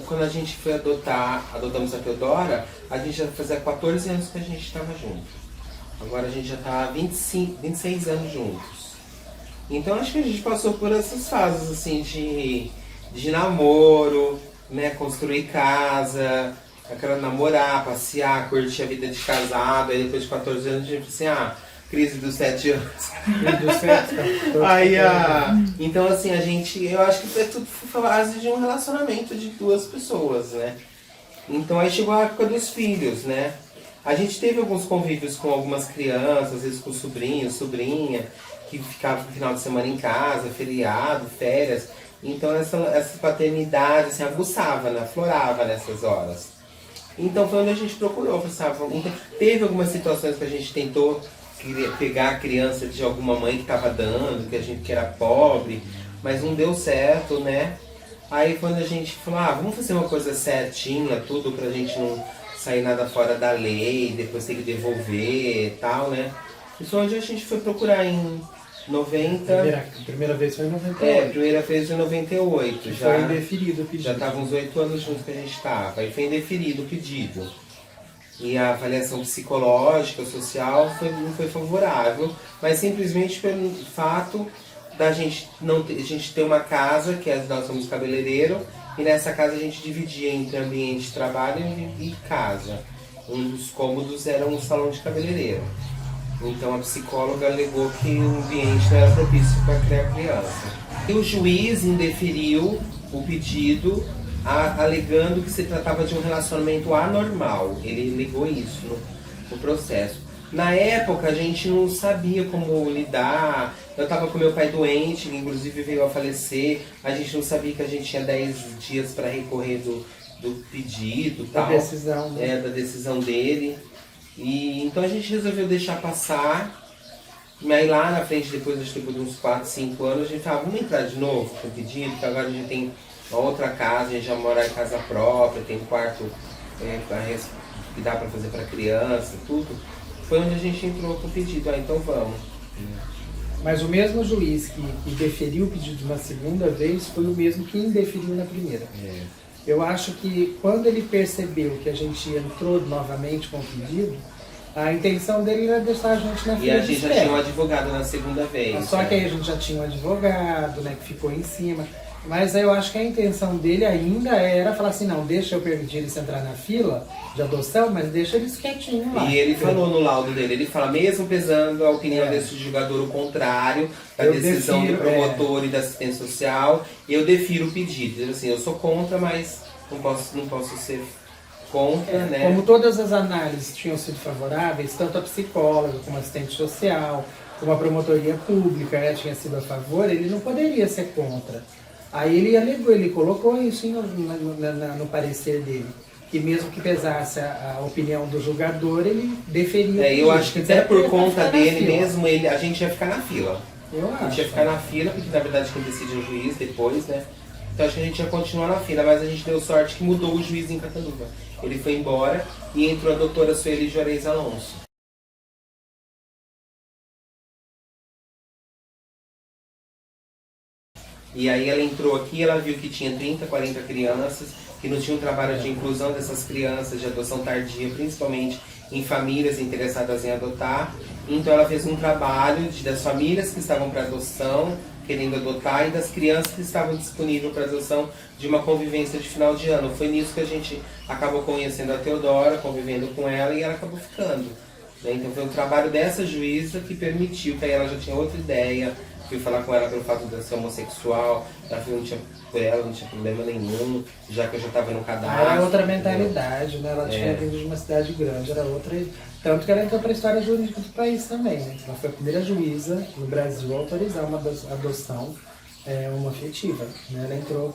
quando a gente foi adotamos a Teodora, a gente já fazia 14 anos que a gente estava junto. Agora a gente já está há 26 anos juntos. Então acho que a gente passou por essas fases assim de namoro, né, construir casa, aquela namorar, passear, curtir a vida de casado. Aí depois de 14 anos a gente falou assim, crise dos 7 anos. Crise dos 7 anos. Então assim, eu acho que é tudo fase de um relacionamento de duas pessoas, né? Então aí chegou a época dos filhos, né? A gente teve alguns convívios com algumas crianças, às vezes com sobrinhos, sobrinha, que ficavam no final de semana em casa, feriado, férias. Então essa paternidade assim, aguçava, né? Aflorava nessas horas. Então foi onde a gente procurou, sabe? Então, teve algumas situações que a gente tentou pegar a criança de alguma mãe que estava dando, que era pobre, mas não deu certo, né? Aí quando a gente falou, vamos fazer uma coisa certinha, tudo pra gente não sair nada fora da lei, depois ter que devolver e tal, né? Isso onde a gente foi procurar em 90... Primeira vez foi em 98. É, primeira vez foi em 98. Já foi indeferido o pedido. Já estavam uns 8 anos juntos que a gente estava. Aí foi indeferido o pedido. E a avaliação psicológica, social, não foi favorável, mas simplesmente pelo fato da gente a gente ter uma casa, que nós somos cabeleireiro, e nessa casa a gente dividia entre ambiente de trabalho e casa. Um dos cômodos era um salão de cabeleireiro. Então a psicóloga alegou que o ambiente não era propício para criar criança. E o juiz indeferiu o pedido, alegando que se tratava de um relacionamento anormal. Ele alegou isso no processo. Na época a gente não sabia como lidar. Eu estava com meu pai doente, que inclusive veio a falecer. A gente não sabia que a gente tinha 10 dias para recorrer do pedido, da decisão, né? Da decisão dele. E então a gente resolveu deixar passar. Mas lá na frente, depois de uns 4, 5 anos, a gente falava, vamos entrar de novo com o pedido, que agora a gente tem uma outra casa, a gente já mora em casa própria, tem um quarto que dá para fazer para criança, tudo. Foi onde a gente entrou com o pedido, então vamos. Mas o mesmo juiz que deferiu o pedido na segunda vez foi o mesmo que indeferiu na primeira. Eu acho que quando ele percebeu que a gente entrou novamente com o pedido, a intenção dele era deixar a gente na fila. E a gente já tinha um advogado na segunda vez. Só que aí a gente já tinha um advogado, né, que ficou em cima. Mas eu acho que a intenção dele ainda era falar assim, não, deixa eu permitir eles entrar na fila de adoção, mas deixa eles quietinhos lá. E ele falou no laudo dele, ele fala, mesmo pesando a opinião desse julgador o contrário, da decisão do promotor e da assistência social, eu defiro o pedido. Ele assim, eu sou contra, mas não posso ser contra, né? Como todas as análises tinham sido favoráveis, tanto a psicóloga como a assistente social, como a promotoria pública, né, tinha sido a favor, ele não poderia ser contra. Aí ele alegou, ele colocou isso no parecer dele, que mesmo que pesasse a opinião do julgador, ele deferia. Eu acho que até por conta dele mesmo, a gente ia ficar na fila. A gente ia ficar na fila, porque na verdade quem decide é o juiz depois, né? Então acho que a gente ia continuar na fila, mas a gente deu sorte que mudou o juiz em Catanduva. Ele foi embora e entrou a doutora Sueli Juarez Alonso. E aí ela entrou aqui, ela viu que tinha 30, 40 crianças, que não tinha um trabalho de inclusão dessas crianças, de adoção tardia, principalmente em famílias interessadas em adotar. Então ela fez um trabalho das famílias que estavam para adoção, querendo adotar, e das crianças que estavam disponíveis para adoção, de uma convivência de final de ano. Foi nisso que a gente acabou conhecendo a Teodora, convivendo com ela, e ela acabou ficando. Então foi um trabalho dessa juíza que permitiu, que aí ela já tinha outra ideia. Fui falar com ela pelo fato de ser homossexual, ela falou que não tinha problema nenhum, já que eu já estava no cadastro. Era outra mentalidade, né? Ela tinha vindo de uma cidade grande, era outra. Tanto que ela entrou para a história jurídica do país também, né? Ela foi a primeira juíza no Brasil a autorizar uma adoção homoafetiva, né? Ela entrou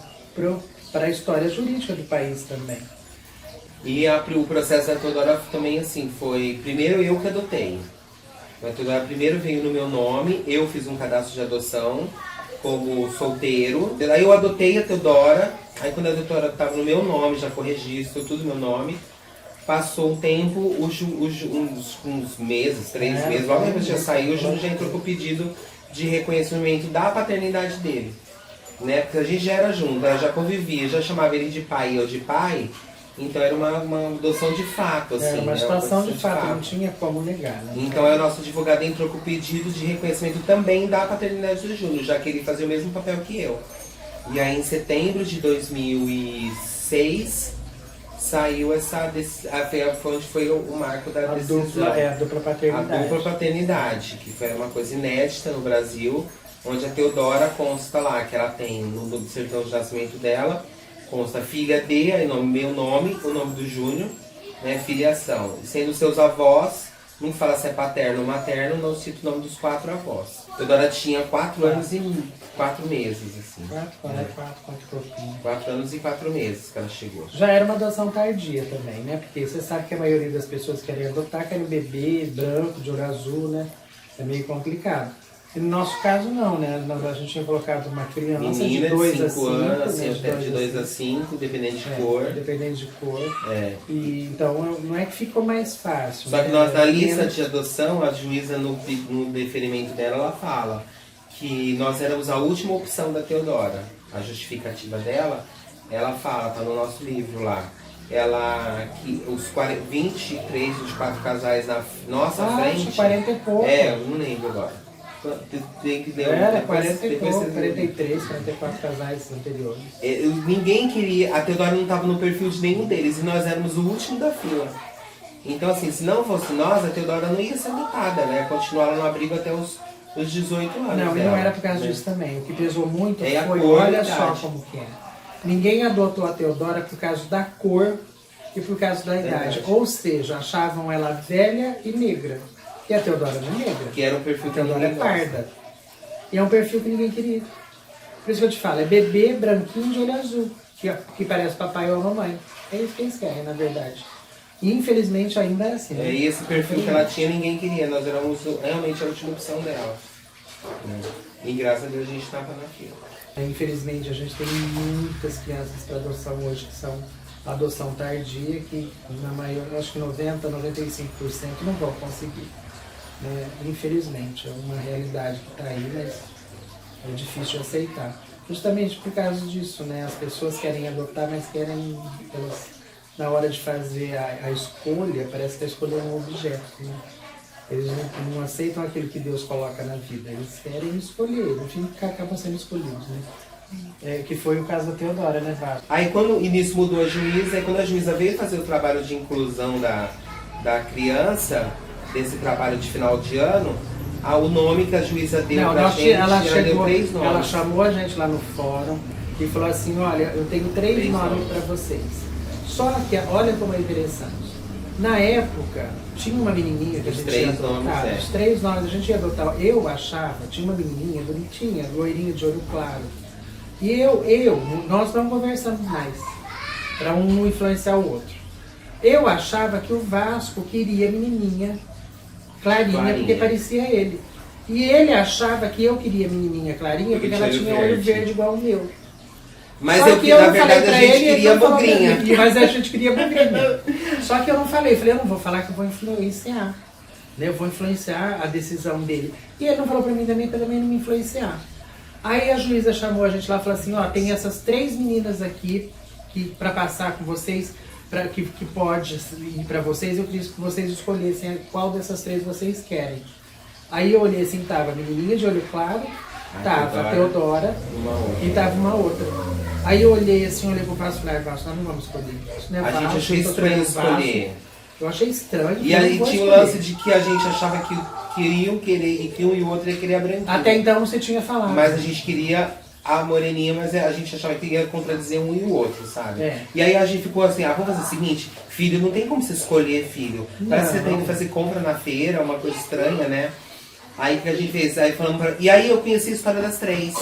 para a história jurídica do país também. E o processo da Teodora também assim, foi primeiro eu que adotei. A Teodora primeiro veio no meu nome, eu fiz um cadastro de adoção como solteiro. Aí eu adotei a Teodora, aí quando a Teodora estava no meu nome, já com registro, tudo meu nome. Passou um tempo, uns meses, 3 meses, logo que já saiu, o Júnior já entrou com o pedido de reconhecimento da paternidade dele. né? Porque a gente já era junto, ela já convivia, já chamava ele de pai e eu de pai. Então era uma adoção de fato, assim. Era uma né? situação Uma de fato, não tinha como negar, né? Então o nosso advogado entrou com o pedido de reconhecimento também da paternidade do Júnior, já que ele fazia o mesmo papel que eu. E aí em setembro de 2006 saiu essa foi onde foi o marco da decisão. A dupla paternidade. A dupla paternidade, que foi uma coisa inédita no Brasil, onde a Teodora consta lá que ela tem no certidão de nascimento dela, consta filha de, aí meu nome, o nome do Júnior, né, filiação. Sendo seus avós, não fala se é paterno ou materno, não cita o nome dos 4 avós. Teodora tinha 4 anos e 4 meses, assim. 4 anos e 4 meses que ela chegou. Já era uma adoção tardia também, né? Porque você sabe que a maioria das pessoas que querem adotar querem bebê branco, de olho azul, né? É meio complicado. E no nosso caso não, né? A gente tinha colocado uma criança menina de 2 a 5 5 anos, assim, né? até de 2 a 5, dependendo de cor. Dependendo de cor. É. E, então não é que ficou mais fácil. Só que né? nós, na lista de adoção, a juíza no deferimento dela, ela fala que nós éramos a última opção da Teodora. A justificativa dela, ela fala, tá no nosso livro lá. Ela, que os 23, 24 casais na nossa frente. 40 e pouco. É, eu não lembro agora. Tem que ler Era depois, 40 e depois pouco, você- 43, 44 casais anteriores. Ninguém queria, a Teodora não estava no perfil de nenhum deles e nós éramos o último da fila. Então assim, se não fosse nós, a Teodora não ia ser adotada, né? Continuar lá no abrigo até os 18 anos. Não, e dela, não era por causa né? disso também. O que pesou muito É a foi, cor e a olha só idade. como que é. Ninguém adotou a Teodora por causa da cor e por causa da idade. Verdade. Ou seja, achavam ela velha e negra. E a Teodora não é negra. Que era um perfil A que Teodora é ninguém gosta. parda. E é um perfil que ninguém queria. Por isso que eu te falo, é bebê branquinho de olho azul, que parece papai ou mamãe. É isso que eles querem, na verdade. E infelizmente ainda é assim. né? E esse perfil que ela tinha, ninguém queria. Nós éramos realmente a última opção dela. Né? E graças a Deus a gente estava na fila. Infelizmente a gente tem muitas crianças para adoção hoje que são adoção tardia, que na maior, acho que 90, 95% não vão conseguir. Né? Infelizmente, é uma realidade que está aí, mas é difícil de aceitar. Justamente por causa disso, né? As pessoas querem adotar, mas querem, na hora de fazer a escolha, parece que a escolha é um objeto. Né? Eles não aceitam aquilo que Deus coloca na vida, eles querem escolher, no fim acabam sendo escolhidos. Né? Que foi o caso da Teodora, né, Vasco? Aí quando nisso mudou a juíza, aí quando a juíza veio fazer o trabalho de inclusão da criança, desse trabalho de final de ano, o nome que a juíza deu pra gente, ela deu chegou, 3 nomes. ela chamou a gente lá no fórum e falou assim, olha, eu tenho 3 nomes para vocês. Só que, olha como é interessante. Na época, tinha uma menininha que a gente ia adotar, os 3 nomes a gente ia adotar. Eu achava, tinha uma menininha bonitinha, loirinha de olho claro. E nós não conversamos mais, para um não influenciar o outro. Eu achava que o Vasco queria a menininha clarinha, porque parecia ele. E ele achava que eu queria a menininha clarinha porque ela tinha olho verde igual o meu. Mas Só que eu na não falei verdade pra a gente ele, queria ele não falou pra bugrinha. mim, mas a gente queria bugrinha. Só que eu não falei, eu não vou falar que eu vou influenciar. Né? Eu vou influenciar a decisão dele. E ele não falou pra mim também, pra também não me influenciar. Aí a juíza chamou a gente lá e falou assim, ó, tem essas 3 meninas aqui que para passar com vocês, que pode ir para vocês, eu queria que vocês escolhessem qual dessas 3 vocês querem. Aí eu olhei assim, tava a menininha de olho claro, tava a Teodora e tava uma outra. Aí eu olhei assim, olhei pro Vasco e falei, Vasco, nós não vamos escolher. Isso não é A gente achou estranho escolher. Eu achei estranho. E aí tinha o lance de que a gente achava que queriam querer, e que um e o outro ia querer a branquinha. Até então você tinha falado. Mas a gente queria a moreninha, mas a gente achava que ia contradizer um e o outro, sabe? É. E aí a gente ficou assim, vamos fazer o seguinte, filho, não tem como você escolher filho. Parece que você tem que fazer compra na feira, uma coisa estranha, né? Aí o que a gente fez? Aí falamos e aí eu conheci a história das 3.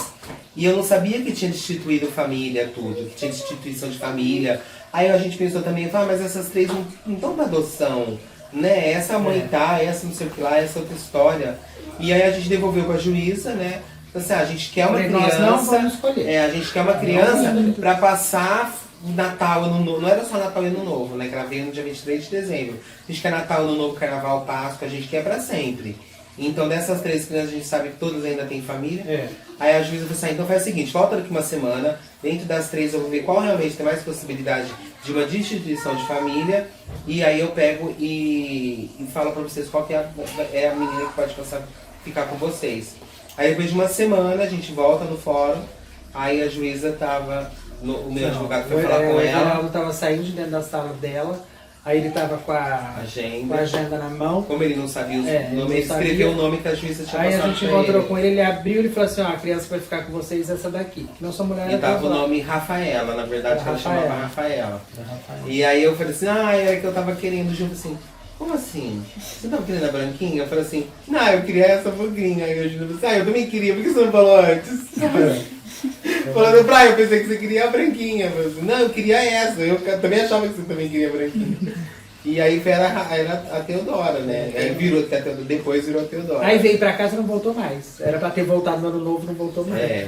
E eu não sabia que tinha instituído família, tudo, que tinha instituição de família. Aí a gente pensou também, mas essas 3 não estão pra adoção, né? Essa mãe tá, essa não sei o que lá, essa outra história. E aí a gente devolveu pra juíza, né? Assim, a gente quer uma criança. Nós não vamos escolher. A gente quer uma criança pra passar o Natal, Ano Novo. Não era só Natal e Ano Novo, né? Que ela veio no dia 23 de dezembro. A gente quer Natal, Ano Novo, Carnaval, Páscoa, a gente quer pra sempre. Então dessas 3 crianças a gente sabe que todas ainda têm família. É. Aí a juíza falou assim, então faz o seguinte, volta daqui uma semana, dentro das 3 eu vou ver qual realmente tem mais possibilidade de uma destituição de família, e aí eu pego e falo pra vocês qual que é a menina que pode ficar com vocês. Aí depois de uma semana a gente volta no fórum, aí a juíza tava, o meu advogado foi falar com o ela. Everaldo tava saindo de dentro da sala dela, aí ele tava com a agenda na mão. Como ele não sabia o nome, ele sabia. escreveu o nome que a juíza tinha Aí a passado gente pra encontrou ele. com ele abriu e falou assim, ó, a criança vai ficar com vocês, essa daqui. Não sou mulher. E tava o nome Rafaela, na verdade, que ela chamava Rafaela. Rafaela. E aí eu falei assim, é que eu tava querendo junto assim. Como assim? Você tava querendo a branquinha? Eu falei assim, não, eu queria essa foguinha. Aí eu falei assim, eu também queria, por que você não falou antes? Falando pra eu pensei que você queria a branquinha. Eu falei assim, não, eu queria essa. Eu também achava que você também queria a branquinha. E aí era a Teodora, né? Aí depois virou a Teodora. Aí veio pra casa e não voltou mais. Era pra ter voltado no ano novo, não voltou mais. É.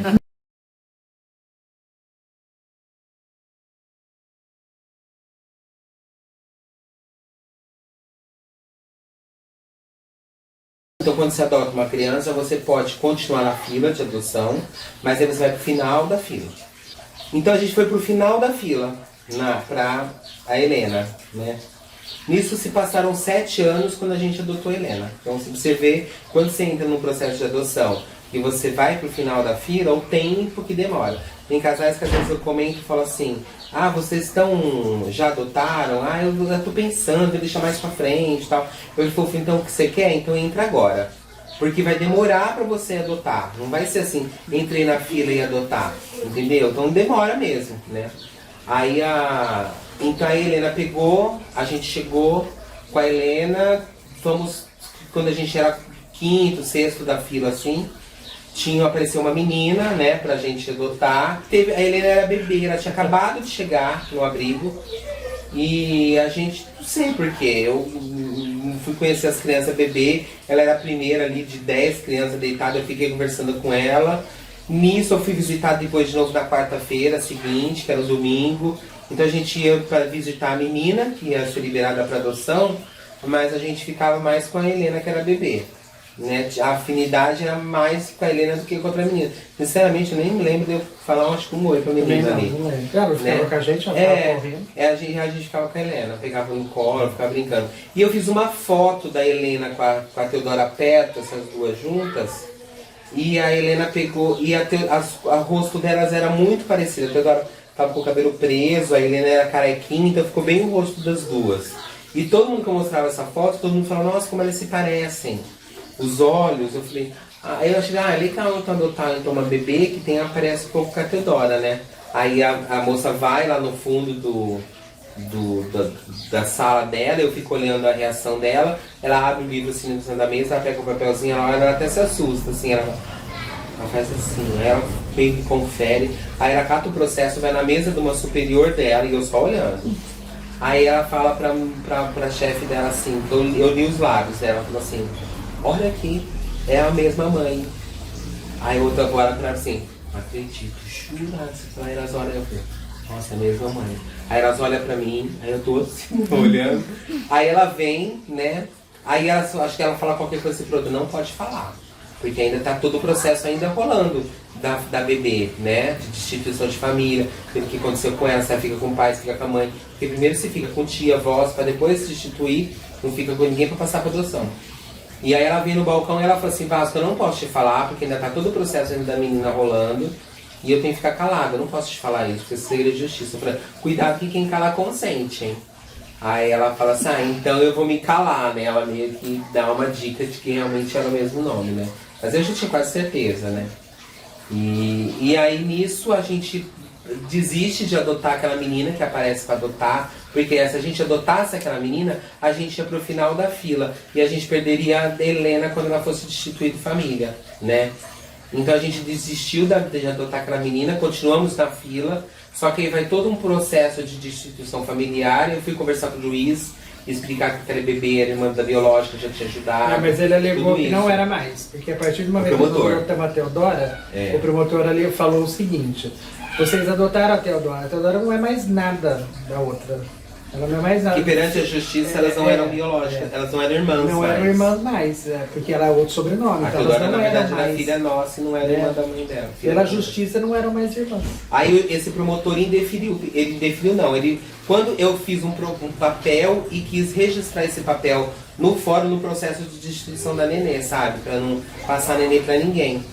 Então, quando você adota uma criança, você pode continuar na fila de adoção, mas aí você vai pro final da fila. Então, a gente foi pro final da fila, pra a Helena, né? Nisso se passaram 7 anos quando a gente adotou a Helena. Então, se você vê, quando você entra no processo de adoção e você vai pro final da fila, o tempo que demora. Tem casais que às vezes eu comento e falo assim, vocês já adotaram? Eu tô pensando, vou deixar mais pra frente e tal. Eu falo, então o que você quer? Então entra agora. Porque vai demorar pra você adotar. Não vai ser assim, entrei na fila e adotar. Entendeu? Então demora mesmo, né? Aí então a Helena pegou, a gente chegou com a Helena, quando a gente era 5º, 6º da fila assim, apareceu uma menina, né, pra gente adotar. A Helena era bebê, ela tinha acabado de chegar no abrigo. E a gente, não sei porquê, eu fui conhecer as crianças bebê, ela era a primeira ali de 10 crianças deitadas, eu fiquei conversando com ela. Nisso eu fui visitar depois de novo na quarta-feira seguinte, que era o domingo. Então a gente ia para visitar a menina, que ia ser liberada para adoção, mas a gente ficava mais com a Helena, que era bebê. Né? A afinidade era mais com a Helena do que com a outra menina. Sinceramente, eu nem me lembro de eu falar acho que um oi pra menina ali. Não lembro. Ela ficava com a gente, ela ficava correndo. A gente ficava com a Helena, pegava no colo, ficava brincando. E eu fiz uma foto da Helena com a Teodora perto, essas duas juntas. E a Helena pegou, e o rosto delas era muito parecido. A Teodora tava com o cabelo preso, a Helena era carequinha, então ficou bem o rosto das duas. E todo mundo que eu mostrava essa foto, todo mundo falava, nossa, como elas se parecem. Os olhos, eu falei, aí eu achei, é legal então adotar então uma bebê que aparece um pouco com a Teodora, né? Aí a moça vai lá no fundo da sala dela, eu fico olhando a reação dela, ela abre o livro assim no da mesa, ela pega o papelzinho, ela até se assusta, assim, ela faz assim, aí ela meio que confere, aí ela cata o processo, vai na mesa de uma superior dela e eu só olhando. Aí ela fala pra chefe dela assim, eu li os lábios dela, falou assim, olha aqui, é a mesma mãe. Aí outra agora pra assim, acredito, jura? Aí elas olham, eu falei, nossa, é a mesma mãe. Aí elas olham pra mim, aí eu tô assim, olhando. Aí ela vem, né? Aí acho que ela fala qualquer coisa assim, pronto, não pode falar. Porque ainda tá todo o processo ainda rolando da bebê, né? De destituição de família, o que aconteceu com ela, se ela fica com o pai, se fica com a mãe. Porque primeiro se fica com tia, avós, pra depois se destituir, não fica com ninguém pra passar pra adoção. E aí ela veio no balcão e ela falou assim, Vasco, eu não posso te falar, porque ainda tá todo o processo ainda da menina rolando, e eu tenho que ficar calada, eu não posso te falar isso, porque isso é segredo de justiça. Eu falei, cuidado que quem cala consente, hein? Aí ela fala assim, então eu vou me calar, né? Ela meio que dá uma dica de que realmente era o mesmo nome, né? Mas eu já tinha quase certeza, né? E aí nisso a gente desiste de adotar aquela menina que aparece para adotar, porque se a gente adotasse aquela menina, a gente ia pro final da fila e a gente perderia a Helena quando ela fosse destituída de família, né? Então a gente desistiu de adotar aquela menina, continuamos na fila, só que aí vai todo um processo de destituição familiar. Eu fui conversar com o juiz, explicar que aquela bebê era irmã da biológica, já tinha ajudado. Mas ele alegou que não era mais, porque a partir de uma vez que adotamos a Teodora, o promotor ali falou o seguinte, vocês adotaram a Teodora não é mais nada da outra. Ela não é mais Que perante a justiça elas não eram biológicas, elas não eram irmãs Não mais. eram irmãs mais, porque era outro sobrenome. A Então Teodora, elas na não verdade, eram era mais. filha nossa e não era irmã da mãe dela. Pela justiça não eram mais irmãs. Aí esse promotor indeferiu, ele indeferiu não, quando eu fiz um papel e quis registrar esse papel no fórum, no processo de destituição da nenê, sabe? Pra não passar nenê pra ninguém.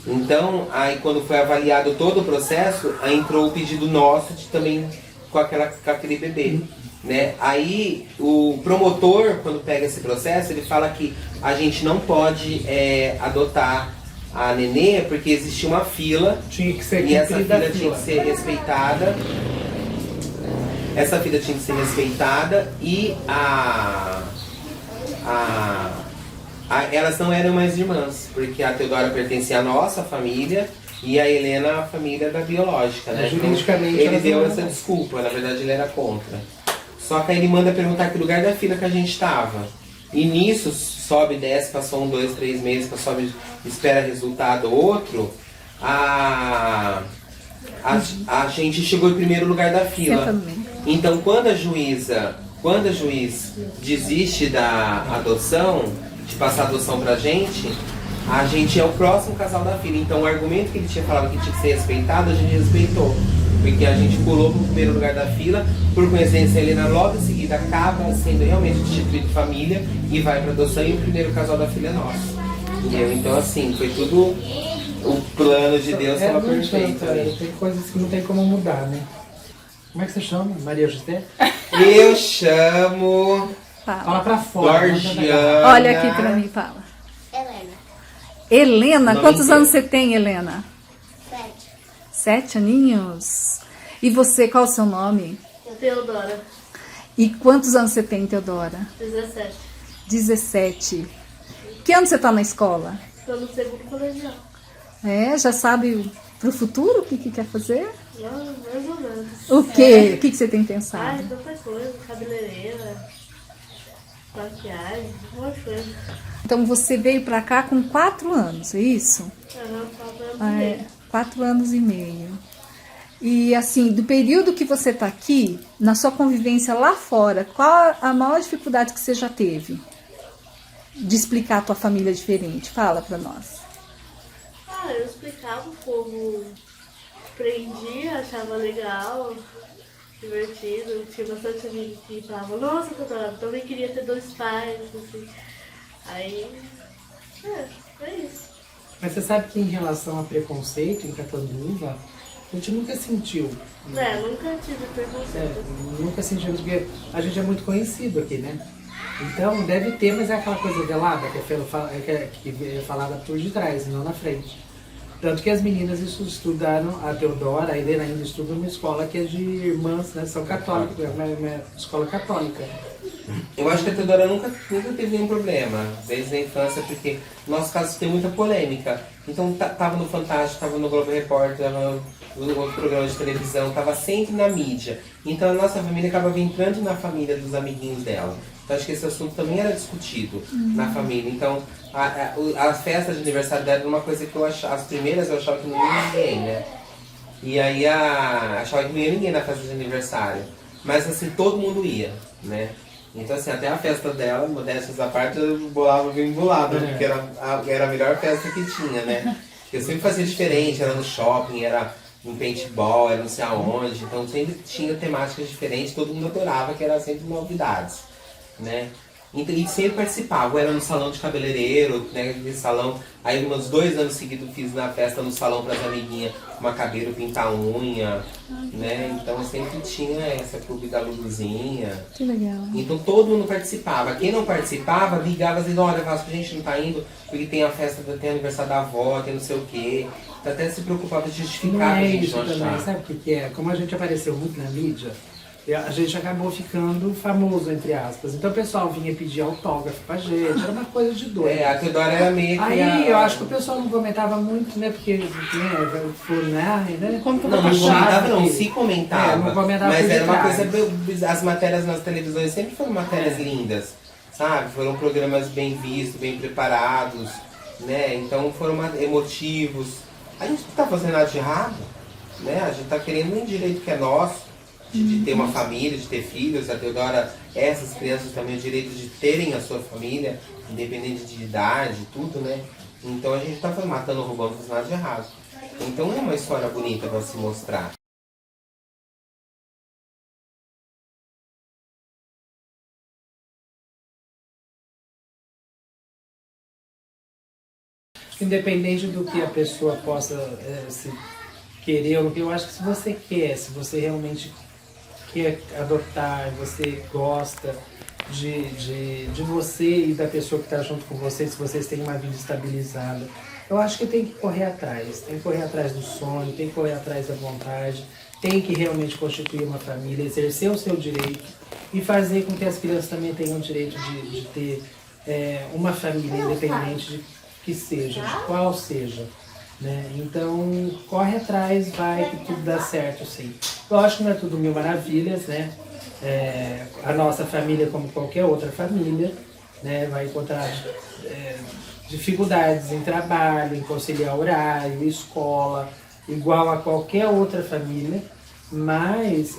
Então, aí quando foi avaliado todo o processo, aí entrou o pedido nosso de também com aquele bebê. Né? Aí o promotor, quando pega esse processo, ele fala que a gente não pode adotar a nenê porque existia uma fila Tinha que ser e essa cumprida fila a tinha que ser respeitada. Essa fila tinha que ser respeitada e elas não eram mais irmãs, porque a Teodora pertencia à nossa família e a Helena à família da biológica, né? Juridicamente, ele elas deu não essa eram. desculpa, na verdade ele era contra. Só que aí ele manda perguntar que lugar da fila que a gente estava. E nisso, sobe, desce, passou 1, 2, 3 meses, sobe, espera resultado, outro, a gente chegou em primeiro lugar da fila. Então quando a juiz desiste da adoção, de passar a adoção pra gente, a gente é o próximo casal da fila. Então o argumento que ele tinha falado que tinha que ser respeitado, a gente respeitou. Porque a gente pulou pro primeiro lugar da fila, por coincidência a Helena logo em seguida acaba sendo realmente destituída de família e vai pra adoção e o primeiro casal da filha é nosso. Entendeu? Então assim, foi tudo o plano de Deus estava perfeito. Tem coisas que não tem como mudar, né? Como é que você chama? Maria José? Eu chamo Fala pra fora. Georgiana. Olha aqui pra mim, fala. Helena. Helena, Nome quantos inteiro. anos você tem, Helena? 7. 7 aninhos. E você, qual o seu nome? Teodora. E quantos anos você tem, Teodora? 17. 17. Que ano você tá na escola? Estou no segundo colegial. Já sabe pro futuro o que quer fazer? Não, mais ou menos. O quê? O que você tem pensado? Ai, tanta coisa. Cabeleireira, maquiagem, um monte de coisa. Então você veio pra cá com 4 anos, é isso? Aham, falta 4 anos e meio. E assim, do período que você tá aqui, na sua convivência lá fora, qual a maior dificuldade que você já teve de explicar a tua família diferente? Fala pra nós. eu explicava o povo, aprendia, achava legal, divertido. Tinha bastante amigo que falava, nossa, Teodora, também queria ter 2 pais, assim. Aí, é isso. Mas você sabe que em relação a preconceito em Catanduva, a gente nunca sentiu. Nunca tive preconceito. Nunca sentimos, porque a gente é muito conhecido aqui, né? Então deve ter, mas é aquela coisa velada que é falada por detrás, não na frente. Tanto que as meninas estudaram, a Teodora, a Helena ainda estuda numa escola que é de irmãs, né? São católicas, é uma escola católica. Eu acho que a Teodora nunca teve nenhum problema, desde a infância, porque no nosso caso tem muita polêmica. Então tava no Fantástico, tava no Globo Repórter, tava no outro programa de televisão, tava sempre na mídia. Então a nossa família acabava entrando na família dos amiguinhos dela. Então acho que esse assunto também era discutido na família. Então a festa de aniversário dela era uma coisa que eu achava, as primeiras eu achava que não ia ninguém, né? E aí achava que não ia ninguém na festa de aniversário. Mas assim, todo mundo ia, né? Então assim, até a festa dela, modéstas à parte, eu bolava bem bolado, porque era a melhor festa que tinha, né? Eu sempre fazia diferente, era no shopping, era um paintball, era não sei aonde, então sempre tinha temáticas diferentes, todo mundo adorava, que era sempre novidades, né? E sempre participava, era no salão de cabeleireiro, né, aquele salão, aí uns 2 anos seguidos fiz na festa no salão para as amiguinhas, macabeiro, pintar unha, né, então sempre tinha essa clube da Luluzinha. Que legal. Então todo mundo participava, quem não participava ligava dizendo, olha Vasco, a gente não tá indo porque tem a festa, tem aniversário da avó, tem não sei o quê, então, até se preocupava de Não justificar pra é gente isso não também, achar. sabe o que é? Como a gente apareceu muito na mídia, a gente acabou ficando famoso, entre aspas. Então o pessoal vinha pedir autógrafo pra gente, era uma coisa de doido. A Teodora era meio que Aí eu acho que o pessoal não comentava muito, né? Porque, né, né? Como que eu Não, vou não achar? comentava não, se comentava, não comentava mas por era uma detrás. coisa, as matérias nas televisões sempre foram matérias lindas, sabe? Foram programas bem vistos, bem preparados, né? Então foram emotivos. A gente não tá fazendo nada de errado, né? A gente tá querendo um direito que é nosso, de ter uma família, de ter filhos. A Teodora, essas crianças também o direito de terem a sua família, independente de idade, tudo, né? Então a gente tá matando, roubando, não faz nada de errado. Então é uma história bonita para se mostrar. Independente do que a pessoa possa se querer ou não, eu acho que se você quer, se você realmente quer adotar, você gosta de você e da pessoa que está junto com você, se vocês têm uma vida estabilizada, eu acho que tem que correr atrás. Tem que correr atrás do sonho, tem que correr atrás da vontade, tem que realmente constituir uma família, exercer o seu direito e fazer com que as crianças também tenham o direito de ter uma família independente de que seja, de qual seja. Né? Então, corre atrás, vai que tudo dá certo, sim. Lógico que não é tudo mil maravilhas, né? A nossa família, como qualquer outra família, né? Vai encontrar dificuldades em trabalho, em conciliar horário, escola, igual a qualquer outra família, mas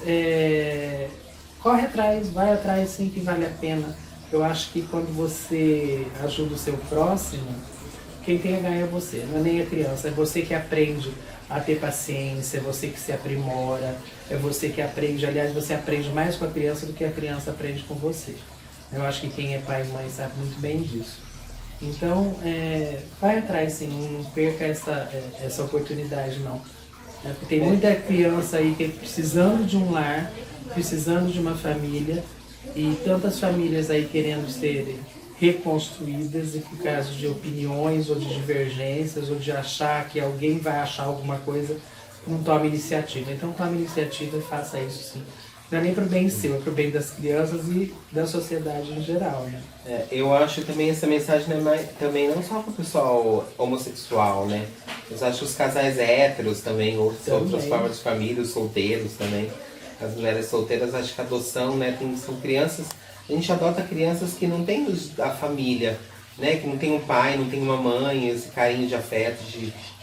corre atrás, vai atrás, sim, que vale a pena. Eu acho que quando você ajuda o seu próximo, quem tem a ganhar é você, não é nem a criança, é você que aprende a ter paciência, é você que se aprimora, é você que aprende, aliás, você aprende mais com a criança do que a criança aprende com você. Eu acho que quem é pai e mãe sabe muito bem disso. Então, vai atrás sim, não perca essa oportunidade não. Porque tem muita criança aí que precisando de um lar, precisando de uma família, e tantas famílias aí querendo ser reconstruídas e por causa de opiniões ou de divergências ou de achar que alguém vai achar alguma coisa, não toma iniciativa. Então tome iniciativa e faça isso sim. Não é nem para o bem seu, é para o bem das crianças e da sociedade em geral, né? Eu acho também essa mensagem também não só para o pessoal homossexual, né? Eu acho que os casais héteros também, outras formas de família, os solteiros também. As mulheres solteiras, acho que a adoção, né, são crianças. A gente adota crianças que não têm a família, né? Que não tem um pai, não tem uma mãe, esse carinho de afeto,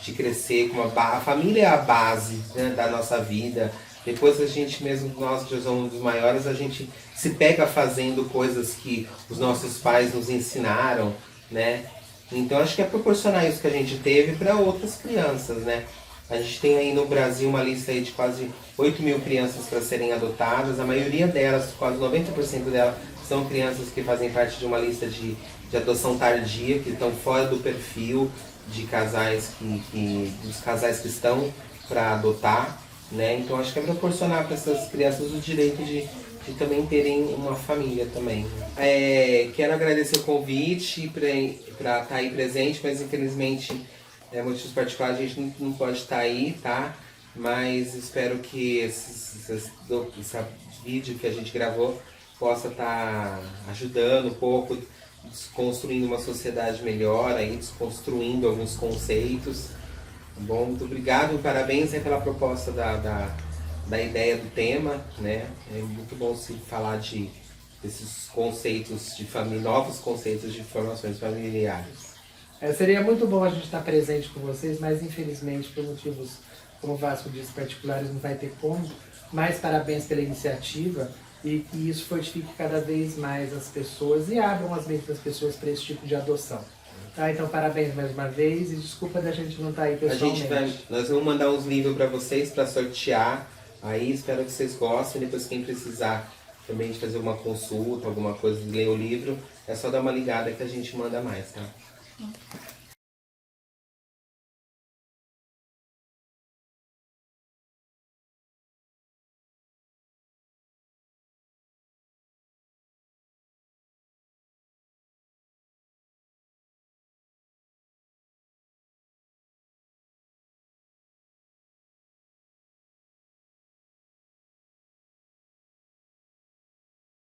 de crescer com a família é a base, né, da nossa vida. Depois a gente mesmo, nós que já somos os maiores, a gente se pega fazendo coisas que os nossos pais nos ensinaram, né? Então acho que é proporcionar isso que a gente teve para outras crianças, né? A gente tem aí no Brasil uma lista aí de quase 8 mil crianças para serem adotadas. A maioria delas, quase 90% delas, são crianças que fazem parte de uma lista de adoção tardia, que estão fora do perfil de casais dos casais que estão para adotar, né? Então acho que é proporcionar para essas crianças o direito de também terem uma família também. Quero agradecer o convite para estar aí presente, mas infelizmente motivos particulares a gente não pode estar aí, tá? Mas espero que esse vídeo que a gente gravou possa estar ajudando um pouco, desconstruindo uma sociedade melhor, aí, desconstruindo alguns conceitos. Tá bom? Muito obrigado, parabéns pela proposta da ideia do tema, né? É muito bom se falar desses conceitos de família, novos conceitos de formações familiares. Seria muito bom a gente estar presente com vocês, mas infelizmente por motivos, como o Vasco disse, particulares não vai ter como. Mas parabéns pela iniciativa e que isso fortifique cada vez mais as pessoas e abram as mentes das pessoas para esse tipo de adoção. Tá? Então parabéns mais uma vez e desculpa da gente não estar aí pessoalmente. Nós vamos mandar uns livros para vocês para sortear. Aí espero que vocês gostem. Depois quem precisar também de fazer uma consulta, alguma coisa, de ler o livro, é só dar uma ligada que a gente manda mais, tá?